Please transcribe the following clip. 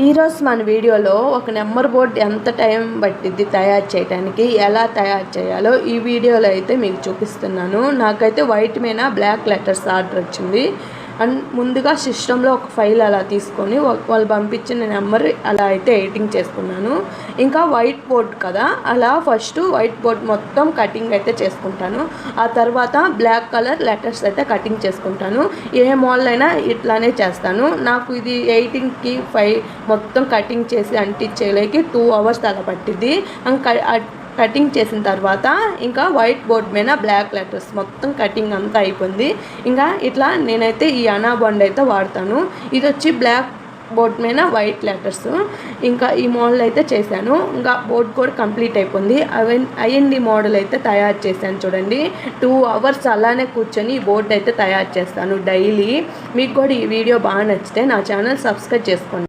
ఈరోజు మన వీడియోలో ఒక నెంబర్ బోర్డ్ ఎంత టైం పట్టిద్ది తయారు చేయడానికి, ఎలా తయారు చేయాలో ఈ వీడియోలో అయితే మీకు చూపిస్తున్నాను. నాకైతే వైట్ మీద బ్లాక్ లెటర్స్ ఆర్డర్ వచ్చింది. అండ్ ముందుగా సిస్టంలో ఒక ఫైల్ అలా తీసుకొని వాళ్ళు పంపించిన నెంబర్ అలా అయితే ఎడిటింగ్ చేసుకున్నాను. ఇంకా వైట్ బోర్డ్ కదా, అలా ఫస్ట్ వైట్ బోర్డ్ మొత్తం కటింగ్ అయితే చేసుకుంటాను. ఆ తర్వాత బ్లాక్ కలర్ లెటర్స్ అయితే కటింగ్ చేసుకుంటాను. ఏ మోడల్ అయినా ఇట్లానే చేస్తాను. నాకు ఇది ఎడిటింగ్కి మొత్తం కటింగ్ చేసి అంటించేలేకి 2 hours అలా పట్టింది. కటింగ్ చేసిన తర్వాత ఇంకా వైట్ బోర్డ్ మీద బ్లాక్ లెటర్స్ మొత్తం కటింగ్ అంతా అయిపోయింది. ఇంకా ఇట్లా నేనైతే ఈ అనాబాండ్ అయితే వాడతాను. ఇది వచ్చి బ్లాక్ బోర్డ్ మీద వైట్ లెటర్స్. ఇంకా ఈ మోడల్ అయితే చేశాను. ఇంకా బోర్డ్ కూడా కంప్లీట్ అయిపోయింది. ఐఎన్డి మోడల్ అయితే తయారు చేశాను. చూడండి, 2 hours అలానే కూర్చొని ఈ బోర్డు అయితే తయారు చేస్తాను డైలీ. మీకు కూడా ఈ వీడియో బాగా నచ్చితే నా ఛానల్ సబ్స్క్రైబ్ చేసుకోండి.